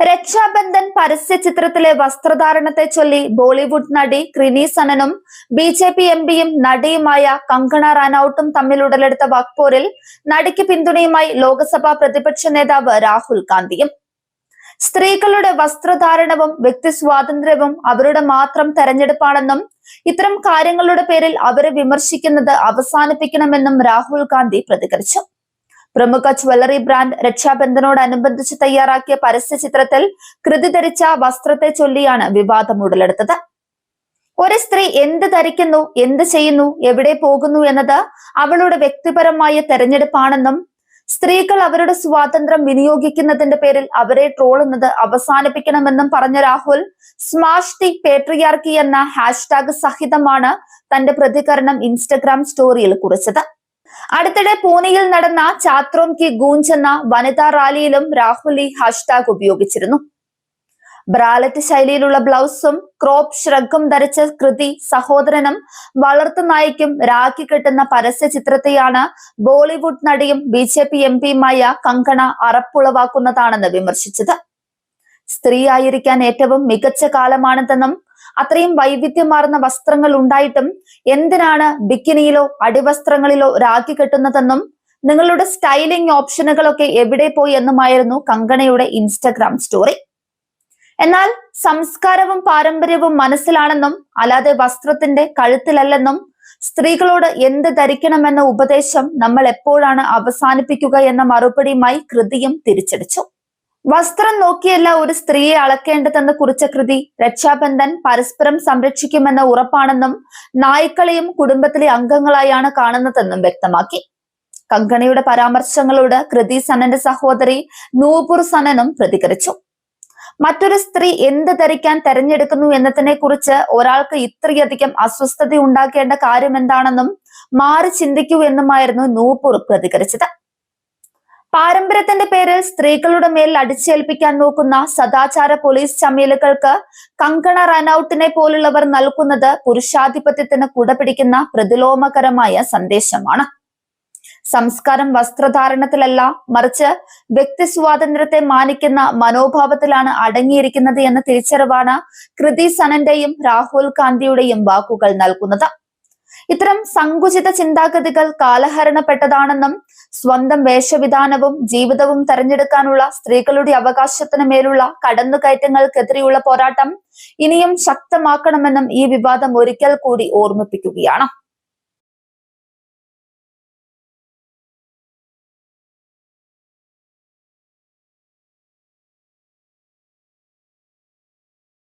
രക്ഷാബന്ധൻ പരസ്യ ചിത്രത്തിലെ വസ്ത്രധാരണത്തെ ചൊല്ലി ബോളിവുഡ് നടി കൃതി സനനും ബിജെപി എംപിയും നടിയുമായ കങ്കണ റനൌട്ടും തമ്മിൽ ഉടലെടുത്ത വാക്പോരിൽ നടിക്ക് പിന്തുണയുമായി ലോക്സഭാ പ്രതിപക്ഷ നേതാവ് രാഹുൽ ഗാന്ധിയും. സ്ത്രീകളുടെ വസ്ത്രധാരണവും വ്യക്തി സ്വാതന്ത്ര്യവും അവരുടെ മാത്രം തെരഞ്ഞെടുപ്പാണെന്നും ഇത്തരം കാര്യങ്ങളുടെ പേരിൽ അവരെ വിമർശിക്കുന്നത് അവസാനിപ്പിക്കണമെന്നും രാഹുൽ ഗാന്ധി പ്രതികരിച്ചു. പ്രമുഖ ജ്വല്ലറി ബ്രാൻഡ് രക്ഷാബന്ധനോടനുബന്ധിച്ച് തയ്യാറാക്കിയ പരസ്യ ചിത്രത്തിൽ കൃതി ധരിച്ച വസ്ത്രത്തെ ചൊല്ലിയാണ് വിവാദം ഉടലെടുത്തത്. ഒരു സ്ത്രീ എന്ത് ധരിക്കുന്നു, എന്ത് ചെയ്യുന്നു, എവിടെ പോകുന്നു എന്നത് അവളുടെ വ്യക്തിപരമായ തെരഞ്ഞെടുപ്പാണെന്നും സ്ത്രീകൾ അവരുടെ സ്വാതന്ത്ര്യം വിനിയോഗിക്കുന്നതിന്റെ പേരിൽ അവരെ ട്രോളുന്നത് അവസാനിപ്പിക്കണമെന്നും പറഞ്ഞ രാഹുൽ സ്മാഷ് ദി പേട്രിയാർക്കി എന്ന ഹാഷ്ടാഗ് സഹിതമാണ് തന്റെ പ്രതികരണം ഇൻസ്റ്റഗ്രാം സ്റ്റോറിയിൽ കുറിച്ചത്. അടുത്തിടെ പൂനെയിൽ നടന്ന ചാത്രോം കി ഗൂഞ്ച് എന്ന വനിതാ റാലിയിലും രാഹുൽ ഈ ഹാഷ്ടാഗ് ഉപയോഗിച്ചിരുന്നു. ബ്രാലറ്റ് ശൈലിയിലുള്ള ബ്ലൗസും ക്രോപ്പ് ഷ്രഗും ധരിച്ച കൃതി സഹോദരനും വളർത്തു നായിക്കും രാഖി കെട്ടുന്ന പരസ്യ ചിത്രത്തെയാണ് ബോളിവുഡ് നടിയും ബിജെപി എംപിയുമായ കങ്കണ അറപ്പുളവാക്കുന്നതാണെന്ന് വിമർശിച്ചത്. സ്ത്രീയായിരിക്കാൻ ഏറ്റവും മികച്ച കാലമാണിതെന്നും അത്രയും വൈവിധ്യമാർന്ന വസ്ത്രങ്ങൾ ഉണ്ടായിട്ടും എന്തിനാണ് ബിക്കിനിയിലോ അടിവസ്ത്രങ്ങളിലോ രാഖി കെട്ടുന്നതെന്നും നിങ്ങളുടെ സ്റ്റൈലിംഗ് ഓപ്ഷനുകളൊക്കെ എവിടെ പോയി എന്നുമായിരുന്നു കങ്കണയുടെ ഇൻസ്റ്റഗ്രാം സ്റ്റോറി. എന്നാൽ സംസ്കാരവും പാരമ്പര്യവും മനസ്സിലാണെന്നും അല്ലാതെ വസ്ത്രത്തിന്റെ കഴുത്തിലല്ലെന്നും സ്ത്രീകളോട് എന്ത് ധരിക്കണമെന്ന ഉപദേശം നമ്മൾ എപ്പോഴാണ് അവസാനിപ്പിക്കുക എന്ന മറുപടിയുമായി കൃതിയും തിരിച്ചടിച്ചു. വസ്ത്രം നോക്കിയല്ല ഒരു സ്ത്രീയെ അളക്കേണ്ടതെന്ന് കുറിച്ച കൃതി രക്ഷാബന്ധൻ പരസ്പരം സംരക്ഷിക്കുമെന്ന ഉറപ്പാണെന്നും നായ്ക്കളെയും കുടുംബത്തിലെ അംഗങ്ങളായാണ് കാണുന്നതെന്നും വ്യക്തമാക്കി. കങ്കണയുടെ പരാമർശങ്ങളോട് കൃതി സനന്റെ സഹോദരി നൂപുർ സനനും പ്രതികരിച്ചു. മറ്റൊരു സ്ത്രീ എന്ത് ധരിക്കാൻ തെരഞ്ഞെടുക്കുന്നു എന്നതിനെ കുറിച്ച് ഒരാൾക്ക് ഇത്രയധികം അസ്വസ്ഥത ഉണ്ടാക്കേണ്ട കാര്യം എന്താണെന്നും മാറി ചിന്തിക്കൂ എന്നുമായിരുന്നു നൂപുർ പ്രതികരിച്ചത്. പാരമ്പര്യത്തിന്റെ പേരിൽ സ്ത്രീകളുടെ മേൽ അടിച്ചേൽപ്പിക്കാൻ നോക്കുന്ന സദാചാര പോലീസ് ചമയലുകൾക്ക് കങ്കണ റനൌട്ടിനെ പോലുള്ളവർ നൽകുന്നത് പുരുഷാധിപത്യത്തിന് കുടപിടിക്കുന്ന പ്രതിലോമകരമായ സന്ദേശമാണ്. സംസ്കാരം വസ്ത്രധാരണത്തിലല്ല, മറിച്ച് വ്യക്തി സ്വാതന്ത്ര്യത്തെ മാനിക്കുന്ന മനോഭാവത്തിലാണ് അടങ്ങിയിരിക്കുന്നത് എന്ന തിരിച്ചറിവാണ് കൃതി സനന്റെയും രാഹുൽ ഗാന്ധിയുടെയും വാക്കുകൾ നൽകുന്നത്. ഇത്തരം സങ്കുചിത ചിന്താഗതികൾ കാലഹരണപ്പെട്ടതാണെന്നും സ്വന്തം വേഷവിധാനവും ജീവിതവും തെരഞ്ഞെടുക്കാനുള്ള സ്ത്രീകളുടെ അവകാശത്തിന് മേലുള്ള കടന്നുകയറ്റങ്ങൾക്കെതിരെയുള്ള പോരാട്ടം ഇനിയും ശക്തമാക്കണമെന്നും ഈ വിവാദം ഒരിക്കൽ കൂടി ഓർമ്മിപ്പിക്കുകയാണ്.